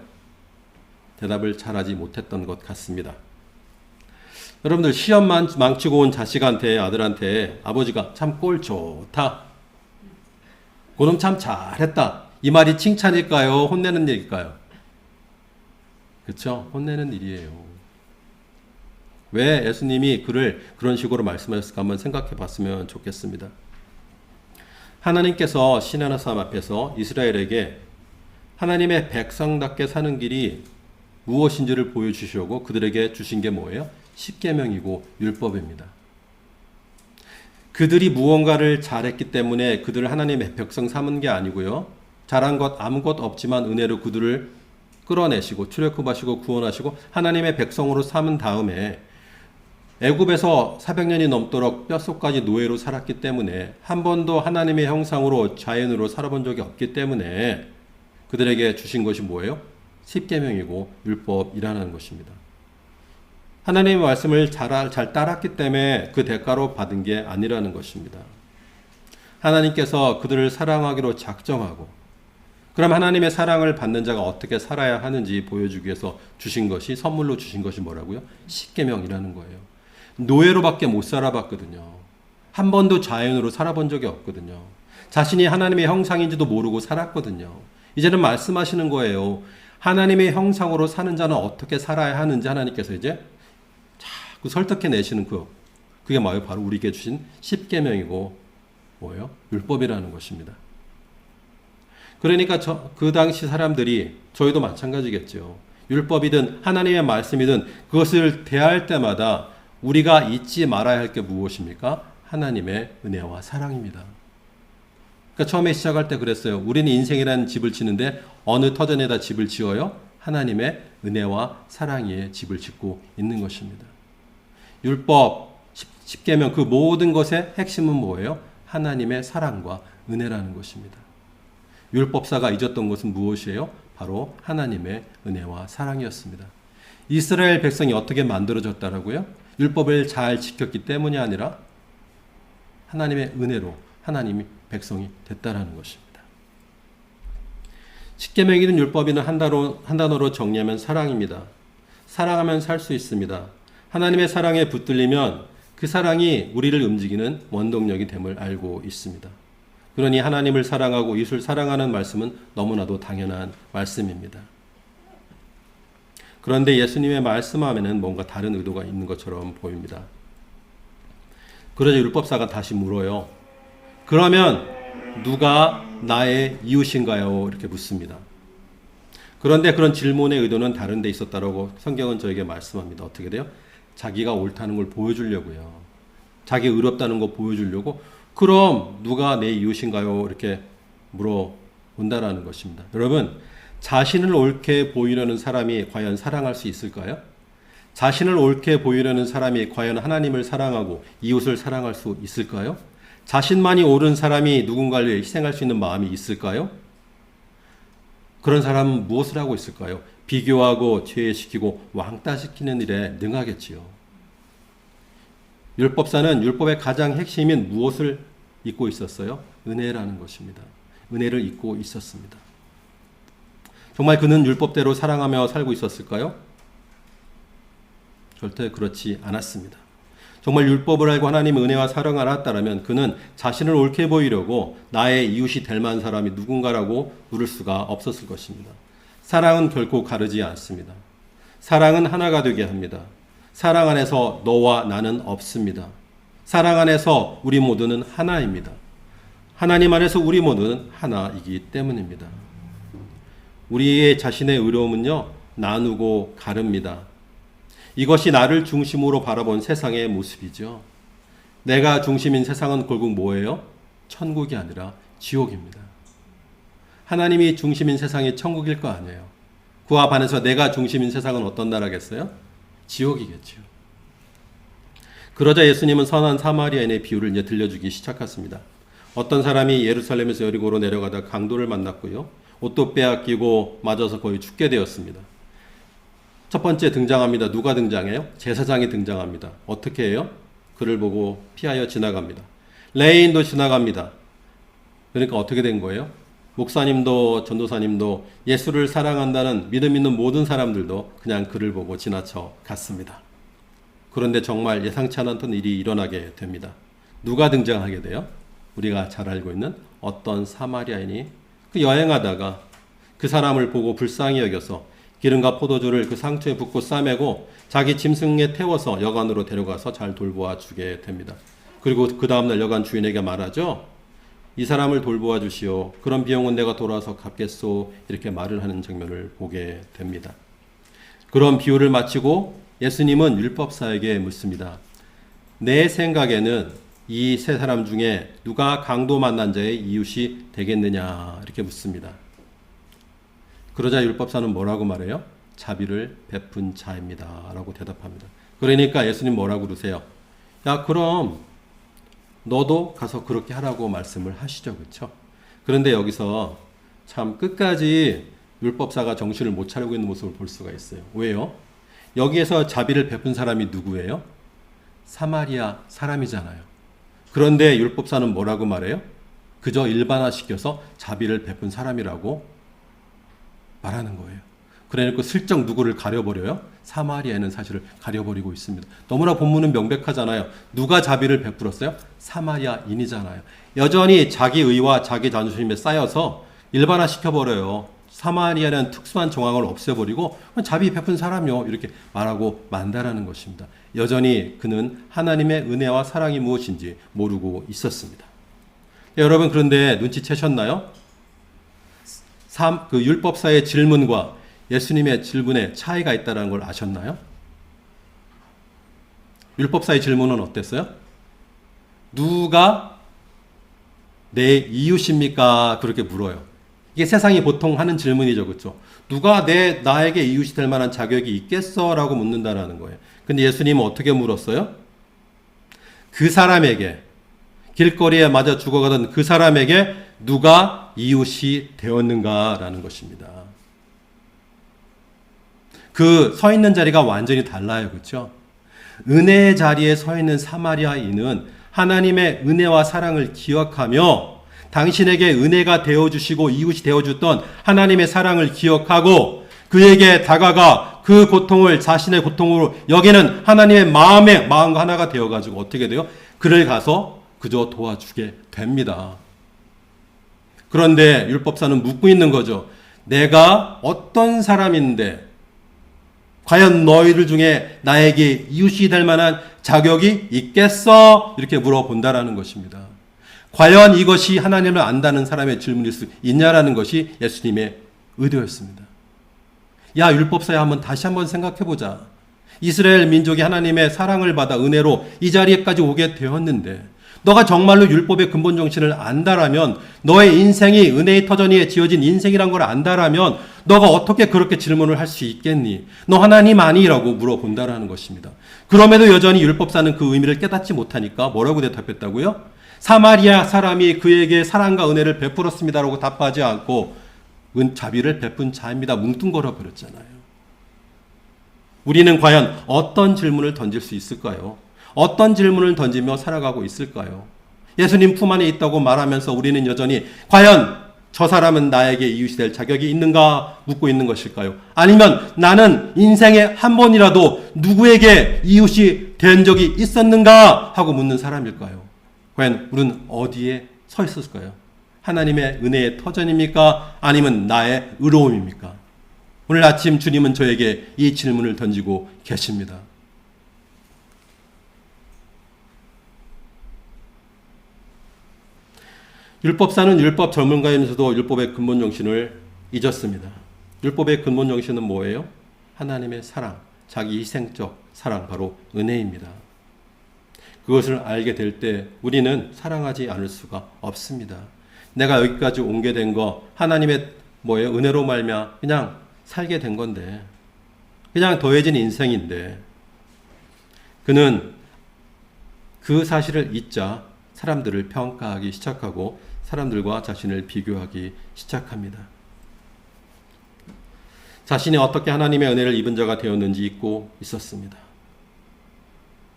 대답을 잘하지 못했던 것 같습니다. 여러분들 시험만 망치고 온 자식한테, 아들한테 아버지가 참 꼴 좋다, 그놈 참 잘했다, 이 말이 칭찬일까요? 혼내는 일일까요? 그렇죠? 혼내는 일이에요. 왜 예수님이 그를 그런 식으로 말씀하셨을까 한번 생각해 봤으면 좋겠습니다. 하나님께서 시내산 앞에서 이스라엘에게 하나님의 백성답게 사는 길이 무엇인지를 보여주시려고 그들에게 주신 게 뭐예요? 십계명이고 율법입니다. 그들이 무언가를 잘했기 때문에 그들을 하나님의 백성 삼은 게 아니고요. 잘한 것 아무것도 없지만 은혜로 그들을 끌어내시고 출애굽하시고 구원하시고 하나님의 백성으로 삼은 다음에 애굽에서 400년이 넘도록 뼛속까지 노예로 살았기 때문에 한 번도 하나님의 형상으로 자연으로 살아본 적이 없기 때문에 그들에게 주신 것이 뭐예요? 십계명이고 율법이라는 것입니다. 하나님의 말씀을 잘 따랐기 때문에 그 대가로 받은 게 아니라는 것입니다. 하나님께서 그들을 사랑하기로 작정하고 그럼 하나님의 사랑을 받는 자가 어떻게 살아야 하는지 보여주기 위해서 주신 것이, 선물로 주신 것이 뭐라고요? 십계명이라는 거예요. 노예로밖에 못 살아봤거든요. 한 번도 자연으로 살아본 적이 없거든요. 자신이 하나님의 형상인지도 모르고 살았거든요. 이제는 말씀하시는 거예요. 하나님의 형상으로 사는 자는 어떻게 살아야 하는지 하나님께서 이제 자꾸 설득해내시는 그게 뭐예요? 바로 우리에게 주신 십계명이고 뭐예요? 율법이라는 것입니다. 그러니까 그 당시 사람들이, 저희도 마찬가지겠죠. 율법이든 하나님의 말씀이든 그것을 대할 때마다 우리가 잊지 말아야 할 게 무엇입니까? 하나님의 은혜와 사랑입니다. 그러니까 처음에 시작할 때 그랬어요. 우리는 인생이라는 집을 지는데 어느 터전에다 집을 지어요? 하나님의 은혜와 사랑의 집을 짓고 있는 것입니다. 율법, 십계명, 그 모든 것의 핵심은 뭐예요? 하나님의 사랑과 은혜라는 것입니다. 율법사가 잊었던 것은 무엇이에요? 바로 하나님의 은혜와 사랑이었습니다. 이스라엘 백성이 어떻게 만들어졌다라고요? 율법을 잘 지켰기 때문이 아니라 하나님의 은혜로 하나님이 백성이 됐다라는 것입니다. 십계명이든 율법이든 한 단어로 정리하면 사랑입니다. 사랑하면 살 수 있습니다. 하나님의 사랑에 붙들리면 그 사랑이 우리를 움직이는 원동력이 됨을 알고 있습니다. 그러니 하나님을 사랑하고 이웃을 사랑하는 말씀은 너무나도 당연한 말씀입니다. 그런데 예수님의 말씀 안에는 뭔가 다른 의도가 있는 것처럼 보입니다. 그러자 율법사가 다시 물어요. 그러면 누가 나의 이웃인가요? 이렇게 묻습니다. 그런데 그런 질문의 의도는 다른 데 있었다라고 성경은 저에게 말씀합니다. 어떻게 돼요? 자기가 옳다는 걸 보여주려고요. 자기 의롭다는 거 보여주려고 그럼 누가 내 이웃인가요? 이렇게 물어본다라는 것입니다. 여러분, 자신을 옳게 보이려는 사람이 과연 사랑할 수 있을까요? 자신을 옳게 보이려는 사람이 과연 하나님을 사랑하고 이웃을 사랑할 수 있을까요? 자신만이 옳은 사람이 누군가를 위해 희생할 수 있는 마음이 있을까요? 그런 사람은 무엇을 하고 있을까요? 비교하고 죄시키고 왕따시키는 일에 능하겠지요. 율법사는 율법의 가장 핵심인 무엇을 잊고 있었어요? 은혜라는 것입니다. 은혜를 잊고 있었습니다. 정말 그는 율법대로 사랑하며 살고 있었을까요? 절대 그렇지 않았습니다. 정말 율법을 알고 하나님의 은혜와 사랑을 알았다면 그는 자신을 옳게 보이려고 나의 이웃이 될 만한 사람이 누군가라고 물을 수가 없었을 것입니다. 사랑은 결코 가르지 않습니다. 사랑은 하나가 되게 합니다. 사랑 안에서 너와 나는 없습니다. 사랑 안에서 우리 모두는 하나입니다. 하나님 안에서 우리 모두는 하나이기 때문입니다. 우리의 자신의 의로움은요, 나누고 가릅니다. 이것이 나를 중심으로 바라본 세상의 모습이죠. 내가 중심인 세상은 결국 뭐예요? 천국이 아니라 지옥입니다. 하나님이 중심인 세상이 천국일 거 아니에요. 그와 반해서 내가 중심인 세상은 어떤 나라겠어요? 지옥이겠죠. 그러자 예수님은 선한 사마리아인의 비유를 이제 들려주기 시작했습니다. 어떤 사람이 예루살렘에서 여리고로 내려가다 강도를 만났고요. 옷도 빼앗기고 맞아서 거의 죽게 되었습니다. 첫 번째 등장합니다. 누가 등장해요? 제사장이 등장합니다. 어떻게 해요? 그를 보고 피하여 지나갑니다. 레인도 지나갑니다. 그러니까 어떻게 된 거예요? 목사님도 전도사님도 예수를 사랑한다는 믿음 있는 모든 사람들도 그냥 그를 보고 지나쳐 갔습니다. 그런데 정말 예상치 않았던 일이 일어나게 됩니다. 누가 등장하게 돼요? 우리가 잘 알고 있는 어떤 사마리아인이 그 여행하다가 그 사람을 보고 불쌍히 여겨서 기름과 포도주를 그 상처에 붓고 싸매고 자기 짐승에 태워서 여관으로 데려가서 잘 돌보아 주게 됩니다. 그리고 그 다음날 여관 주인에게 말하죠. 이 사람을 돌보아 주시오. 그런 비용은 내가 돌아서 갚겠소. 이렇게 말을 하는 장면을 보게 됩니다. 그런 비유를 마치고 예수님은 율법사에게 묻습니다. 내 생각에는 이 세 사람 중에 누가 강도 만난 자의 이웃이 되겠느냐 이렇게 묻습니다. 그러자 율법사는 뭐라고 말해요? 자비를 베푼 자입니다 라고 대답합니다. 그러니까 예수님 뭐라고 그러세요? 야 그럼 너도 가서 그렇게 하라고 말씀을 하시죠. 그렇죠? 그런데 여기서 참 끝까지 율법사가 정신을 못 차리고 있는 모습을 볼 수가 있어요. 왜요? 여기에서 자비를 베푼 사람이 누구예요? 사마리아 사람이잖아요. 그런데 율법사는 뭐라고 말해요? 그저 일반화시켜서 자비를 베푼 사람이라고 말하는 거예요. 그러니까 슬쩍 누구를 가려버려요? 사마리아인은 사실을 가려버리고 있습니다. 너무나 본문은 명백하잖아요. 누가 자비를 베풀었어요? 사마리아인이잖아요. 여전히 자기 의와 자기 자존심에 쌓여서 일반화시켜버려요. 사마리아는 특수한 정황을 없애버리고 자비 베푼 사람이요 이렇게 말하고 만다라는 것입니다. 여전히 그는 하나님의 은혜와 사랑이 무엇인지 모르고 있었습니다. 여러분 그런데 눈치채셨나요? 그 율법사의 질문과 예수님의 질문에 차이가 있다는 걸 아셨나요? 율법사의 질문은 어땠어요? 누가 내 이웃입니까? 그렇게 물어요. 이게 세상이 보통 하는 질문이죠. 그렇죠? 누가 나에게 이웃이 될 만한 자격이 있겠어? 라고 묻는다는 거예요. 근데 예수님은 어떻게 물었어요? 그 사람에게 길거리에 맞아 죽어가던 그 사람에게 누가 이웃이 되었는가라는 것입니다. 그 서 있는 자리가 완전히 달라요. 그렇죠? 은혜의 자리에 서 있는 사마리아인은 하나님의 은혜와 사랑을 기억하며 당신에게 은혜가 되어주시고 이웃이 되어줬던 하나님의 사랑을 기억하고 그에게 다가가 그 고통을 자신의 고통으로 여기는 하나님의 마음과 하나가 되어가지고 어떻게 돼요? 그를 가서 그저 도와주게 됩니다. 그런데 율법사는 묻고 있는 거죠. 내가 어떤 사람인데 과연 너희들 중에 나에게 이웃이 될 만한 자격이 있겠어? 이렇게 물어본다라는 것입니다. 과연 이것이 하나님을 안다는 사람의 질문일 수 있냐라는 것이 예수님의 의도였습니다. 야, 율법사야, 다시 한번 생각해보자. 이스라엘 민족이 하나님의 사랑을 받아 은혜로 이 자리에까지 오게 되었는데 너가 정말로 율법의 근본 정신을 안다라면, 너의 인생이 은혜의 터전위에 지어진 인생이란 걸 안다라면 너가 어떻게 그렇게 질문을 할 수 있겠니? 너 하나님 아니라고 물어본다라는 것입니다. 그럼에도 여전히 율법사는 그 의미를 깨닫지 못하니까 뭐라고 대답했다고요? 사마리아 사람이 그에게 사랑과 은혜를 베풀었습니다라고 답하지 않고 자비를 베푼 자입니다. 뭉뚱거려 버렸잖아요. 우리는 과연 어떤 질문을 던질 수 있을까요? 어떤 질문을 던지며 살아가고 있을까요? 예수님 품 안에 있다고 말하면서 우리는 여전히 과연 저 사람은 나에게 이웃이 될 자격이 있는가 묻고 있는 것일까요? 아니면 나는 인생에 한 번이라도 누구에게 이웃이 된 적이 있었는가 하고 묻는 사람일까요? 과연 우리는 어디에 서 있을까요? 하나님의 은혜의 터전입니까? 아니면 나의 의로움입니까? 오늘 아침 주님은 저에게 이 질문을 던지고 계십니다. 율법사는 율법 전문가이면서도 율법의 근본 정신을 잊었습니다. 율법의 근본 정신은 뭐예요? 하나님의 사랑, 자기 희생적 사랑, 바로 은혜입니다. 그것을 알게 될 때 우리는 사랑하지 않을 수가 없습니다. 내가 여기까지 오게 된 거 하나님의 은혜로 말미암아 그냥 살게 된 건데, 그냥 더해진 인생인데, 그는 그 사실을 잊자 사람들을 평가하기 시작하고 사람들과 자신을 비교하기 시작합니다. 자신이 어떻게 하나님의 은혜를 입은 자가 되었는지 잊고 있었습니다.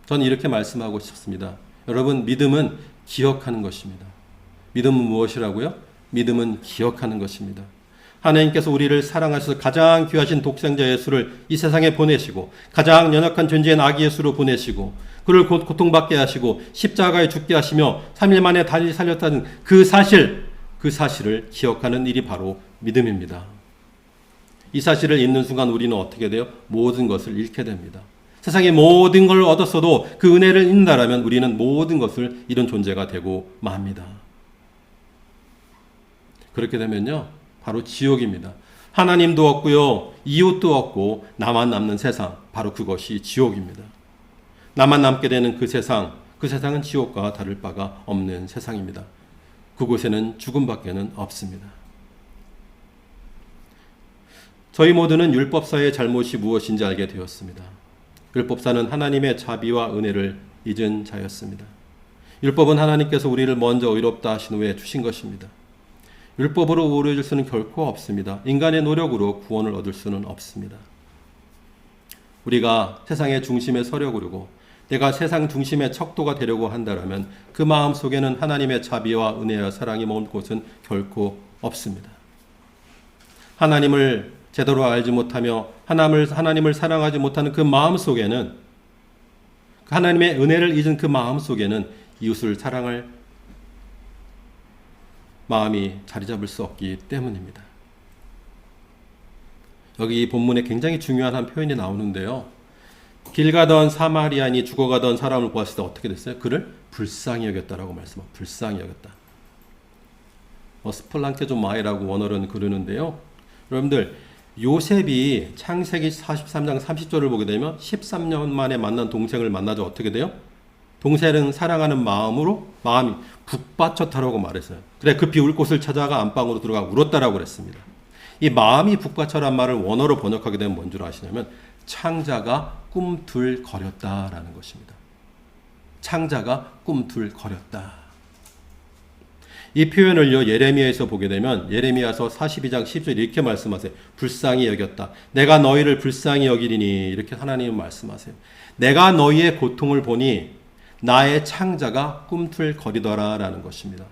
저는 이렇게 말씀하고 싶습니다. 여러분, 믿음은 기억하는 것입니다. 믿음은 무엇이라고요? 믿음은 기억하는 것입니다. 하나님께서 우리를 사랑하셔서 가장 귀하신 독생자 예수를 이 세상에 보내시고 가장 연약한 존재인 아기 예수로 보내시고 그를 곧 고통받게 하시고 십자가에 죽게 하시며 3일 만에 다시 살렸다는 그 사실을 기억하는 일이 바로 믿음입니다. 이 사실을 잊는 순간 우리는 어떻게 돼요? 모든 것을 잃게 됩니다. 세상의 모든 걸 얻었어도 그 은혜를 잊는다라면 우리는 모든 것을 잃은 존재가 되고 맙니다. 그렇게 되면요, 바로 지옥입니다. 하나님도 없고요, 이웃도 없고 나만 남는 세상, 바로 그것이 지옥입니다. 나만 남게 되는 그 세상은 지옥과 다를 바가 없는 세상입니다. 그곳에는 죽음밖에는 없습니다. 저희 모두는 율법사의 잘못이 무엇인지 알게 되었습니다. 율법사는 하나님의 자비와 은혜를 잊은 자였습니다. 율법은 하나님께서 우리를 먼저 의롭다 하신 후에 주신 것입니다. 율법으로 의로워질 수는 결코 없습니다. 인간의 노력으로 구원을 얻을 수는 없습니다. 우리가 세상의 중심에 서려고 그러고 내가 세상 중심의 척도가 되려고 한다면 그 마음 속에는 하나님의 자비와 은혜와 사랑이 머문 곳은 결코 없습니다. 하나님을 제대로 알지 못하며 하나님을 사랑하지 못하는 그 마음 속에는, 하나님의 은혜를 잊은 그 마음 속에는 이웃을 사랑할 마음이 자리 잡을 수 없기 때문입니다. 여기 본문에 굉장히 중요한 한 표현이 나오는데요. 길 가던 사마리아인이 죽어가던 사람을 보았을 때 어떻게 됐어요? 그를 불쌍히 여겼다라고 말씀합니다. 불쌍히 여겼다. 스플랑케 좀 마이라고 원어로는 그러는데요. 여러분들, 요셉이 창세기 43장 30절을 보게 되면 13년 만에 만난 동생을 만나죠. 어떻게 돼요? 동생은 사랑하는 마음이 북받쳤다라고 말했어요. 그래 급히 울 곳을 찾아가 안방으로 들어가 울었다라고 그랬습니다. 이 마음이 북받쳐란 말을 원어로 번역하게 되면 뭔 줄 아시냐면 창자가 꿈틀거렸다라는 것입니다. 창자가 꿈틀거렸다. 이 표현을요, 예레미야에서 보게 되면 예레미야서 42장 10절 이렇게 말씀하세요. 불쌍히 여겼다. 내가 너희를 불쌍히 여기리니, 이렇게 하나님은 말씀하세요. 내가 너희의 고통을 보니 나의 창자가 꿈틀거리더라라는 것입니다.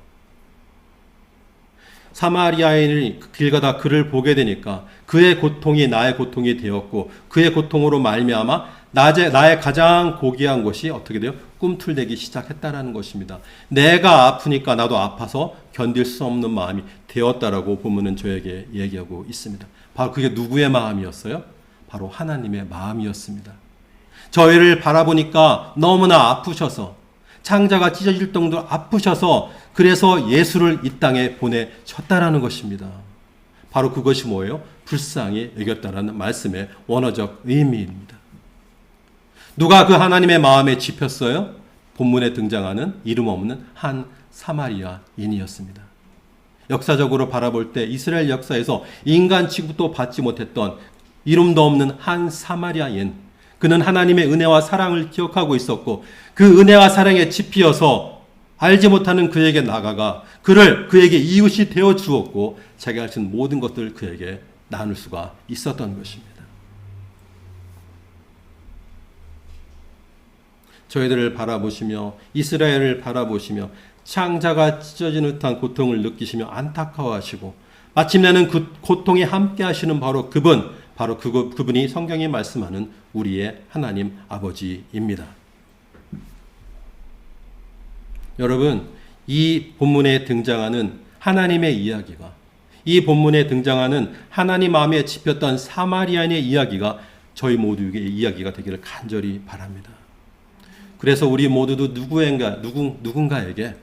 사마리아인이 길 가다 그를 보게 되니까 그의 고통이 나의 고통이 되었고 그의 고통으로 말미암아 나의 가장 고귀한 것이 어떻게 돼요? 꿈틀대기 시작했다라는 것입니다. 내가 아프니까 나도 아파서 견딜 수 없는 마음이 되었다라고 본문은 저에게 얘기하고 있습니다. 바로 그게 누구의 마음이었어요? 바로 하나님의 마음이었습니다. 저희를 바라보니까 너무나 아프셔서 창자가 찢어질 정도로 아프셔서 그래서 예수를 이 땅에 보내셨다라는 것입니다. 바로 그것이 뭐예요? 불쌍히 여겼다라는 말씀의 원어적 의미입니다. 누가 그 하나님의 마음에 집혔어요? 본문에 등장하는 이름 없는 한 사마리아인이었습니다. 역사적으로 바라볼 때 이스라엘 역사에서 인간 취급도 받지 못했던 이름도 없는 한 사마리아인, 그는 하나님의 은혜와 사랑을 기억하고 있었고 그 은혜와 사랑에 집히어서 알지 못하는 그에게 나아가 그에게 이웃이 되어 주었고 자기가 할 수 있는 모든 것들을 그에게 나눌 수가 있었던 것입니다. 저희들을 바라보시며 이스라엘을 바라보시며 창자가 찢어지는 듯한 고통을 느끼시며 안타까워하시고 마침내는 그 고통에 함께 하시는 바로 그분이 성경이 말씀하는 우리의 하나님 아버지입니다. 여러분, 이 본문에 등장하는 하나님의 이야기가, 이 본문에 등장하는 하나님 마음에 집혔던 사마리아인의 이야기가 저희 모두의 이야기가 되기를 간절히 바랍니다. 그래서 우리 모두도 누군가에게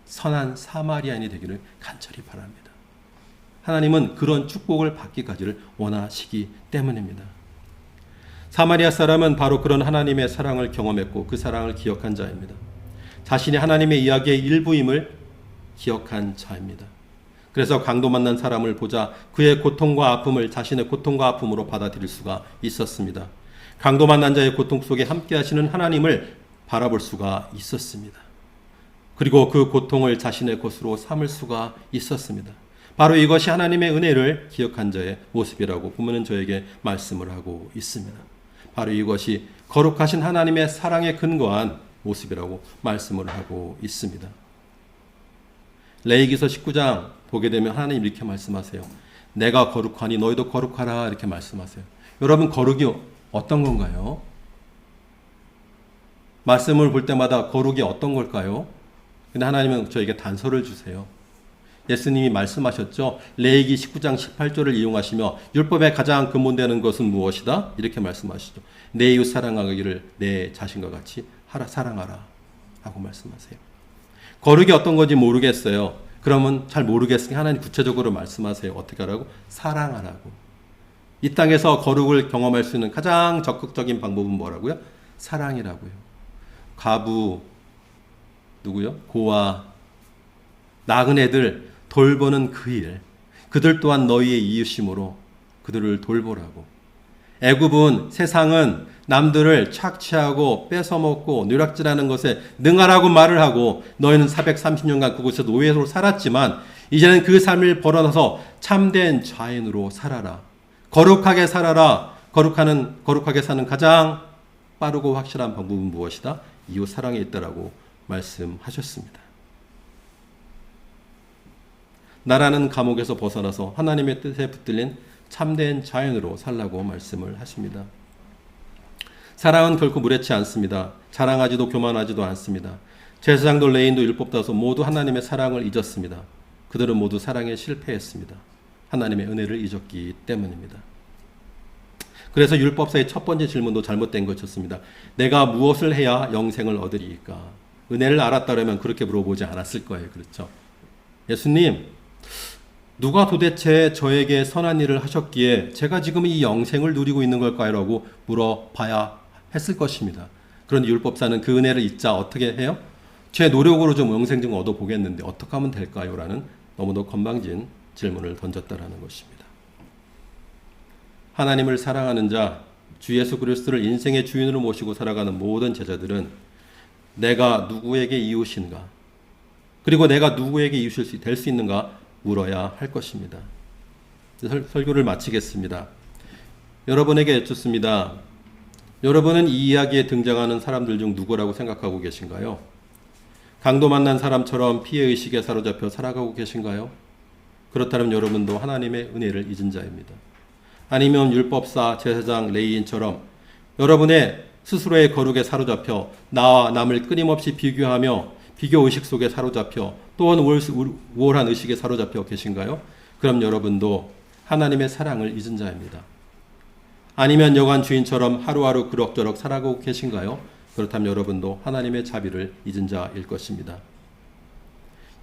선한 사마리아인이 되기를 간절히 바랍니다. 하나님은 그런 축복을 받기까지를 원하시기 때문입니다. 사마리아 사람은 바로 그런 하나님의 사랑을 경험했고 그 사랑을 기억한 자입니다. 자신이 하나님의 이야기의 일부임을 기억한 자입니다. 그래서 강도 만난 사람을 보자 그의 고통과 아픔을 자신의 고통과 아픔으로 받아들일 수가 있었습니다. 강도 만난 자의 고통 속에 함께 하시는 하나님을 바라볼 수가 있었습니다. 그리고 그 고통을 자신의 것으로 삼을 수가 있었습니다. 바로 이것이 하나님의 은혜를 기억한 자의 모습이라고 본문은 저에게 말씀을 하고 있습니다. 바로 이것이 거룩하신 하나님의 사랑에 근거한 모습이라고 말씀을 하고 있습니다. 레위기서 19장 보게 되면 하나님 이렇게 말씀하세요. 내가 거룩하니 너희도 거룩하라 이렇게 말씀하세요. 여러분, 거룩이 어떤 건가요? 말씀을 볼 때마다 거룩이 어떤 걸까요? 근데 하나님은 저에게 단서를 주세요. 예수님이 말씀하셨죠. 레위기 19장 18절을 이용하시며 율법의 가장 근본되는 것은 무엇이다? 이렇게 말씀하시죠. 내 이웃 사랑하기를 내 자신과 같이 사랑하라 하고 말씀하세요. 거룩이 어떤 건지 모르겠어요. 그러면 잘 모르겠으니 하나님 구체적으로 말씀하세요. 어떻게 하라고? 사랑하라고. 이 땅에서 거룩을 경험할 수 있는 가장 적극적인 방법은 뭐라고요? 사랑이라고요. 과부, 누구요? 고아, 나그네들 돌보는 그 일, 그들 또한 너희의 이웃심으로 그들을 돌보라고. 애굽은, 세상은 남들을 착취하고 뺏어먹고 누락질하는 것에 능하라고 말을 하고 너희는 430년간 그곳에서 노예로 살았지만 이제는 그 삶을 벌어나서 참된 자연으로 살아라. 거룩하게 살아라. 거룩하게 사는 가장 빠르고 확실한 방법은 무엇이다? 이웃 사랑에 있다라고 말씀하셨습니다. 나라는 감옥에서 벗어나서 하나님의 뜻에 붙들린 참된 자연으로 살라고 말씀을 하십니다. 사랑은 결코 무례치 않습니다. 자랑하지도 교만하지도 않습니다. 제사장도 레위인도 율법다서 모두 하나님의 사랑을 잊었습니다. 그들은 모두 사랑에 실패했습니다. 하나님의 은혜를 잊었기 때문입니다. 그래서 율법사의 첫 번째 질문도 잘못된 것이었습니다. 내가 무엇을 해야 영생을 얻으리이까? 은혜를 알았다면 그렇게 물어보지 않았을 거예요. 그렇죠? 예수님, 누가 도대체 저에게 선한 일을 하셨기에 제가 지금 이 영생을 누리고 있는 걸까요? 라고 물어봐야 했을 것입니다. 그런데 율법사는 그 은혜를 잊자 어떻게 해요? 제 노력으로 좀 영생 좀 얻어보겠는데 어떻게 하면 될까요? 라는 너무도 건방진 질문을 던졌다라는 것입니다. 하나님을 사랑하는 자, 주 예수 그리스도를 인생의 주인으로 모시고 살아가는 모든 제자들은 내가 누구에게 이웃인가? 그리고 내가 누구에게 이웃이 될 수 있는가? 물어야 할 것입니다. 설교를 마치겠습니다. 여러분에게 여쭙습니다. 여러분은 이 이야기에 등장하는 사람들 중 누구라고 생각하고 계신가요? 강도 만난 사람처럼 피해의식에 사로잡혀 살아가고 계신가요? 그렇다면 여러분도 하나님의 은혜를 잊은 자입니다. 아니면 율법사, 제사장, 레위인처럼 여러분의 스스로의 거룩에 사로잡혀 나와 남을 끊임없이 비교하며 비교의식 속에 사로잡혀 또한 우월한 의식에 사로잡혀 계신가요? 그럼 여러분도 하나님의 사랑을 잊은 자입니다. 아니면 여관 주인처럼 하루하루 그럭저럭 살아가고 계신가요? 그렇다면 여러분도 하나님의 자비를 잊은 자일 것입니다.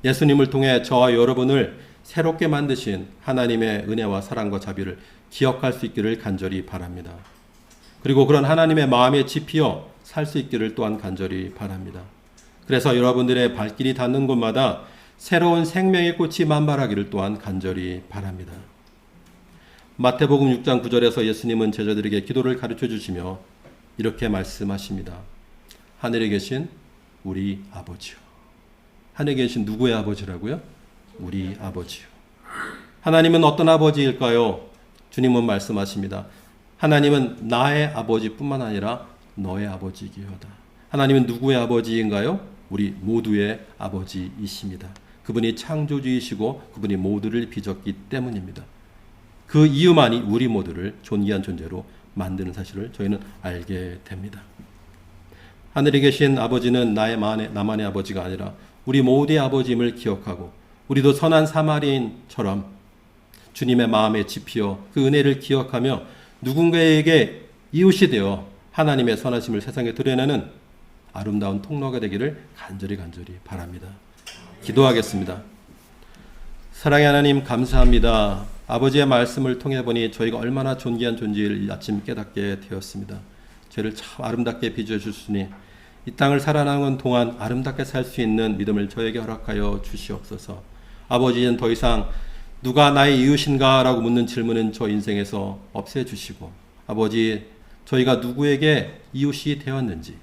예수님을 통해 저와 여러분을 새롭게 만드신 하나님의 은혜와 사랑과 자비를 기억할 수 있기를 간절히 바랍니다. 그리고 그런 하나님의 마음에 집히어 살 수 있기를 또한 간절히 바랍니다. 그래서 여러분들의 발길이 닿는 곳마다 새로운 생명의 꽃이 만발하기를 또한 간절히 바랍니다. 마태복음 6장 9절에서 예수님은 제자들에게 기도를 가르쳐 주시며 이렇게 말씀하십니다. 하늘에 계신 우리 아버지요. 하늘에 계신 누구의 아버지라고요? 우리 아버지요. 하나님은 어떤 아버지일까요? 주님은 말씀하십니다. 하나님은 나의 아버지뿐만 아니라 너의 아버지이기로다. 하나님은 누구의 아버지인가요? 우리 모두의 아버지이십니다. 그분이 창조주이시고 그분이 모두를 빚었기 때문입니다. 그 이유만이 우리 모두를 존귀한 존재로 만드는 사실을 저희는 알게 됩니다. 하늘에 계신 아버지는 나만의 아버지가 아니라 우리 모두의 아버지임을 기억하고 우리도 선한 사마리인처럼 주님의 마음에 집히어 그 은혜를 기억하며 누군가에게 이웃이 되어 하나님의 선하심을 세상에 드러내는 아름다운 통로가 되기를 간절히 바랍니다. 기도하겠습니다. 사랑의 하나님 감사합니다. 아버지의 말씀을 통해 보니 저희가 얼마나 존귀한 존재를 아침 깨닫게 되었습니다. 죄를 참 아름답게 빚어 주시니 이 땅을 살아나는 동안 아름답게 살 수 있는 믿음을 저에게 허락하여 주시옵소서. 아버지는 더 이상 누가 나의 이웃인가 라고 묻는 질문은 저 인생에서 없애주시고 아버지 저희가 누구에게 이웃이 되었는지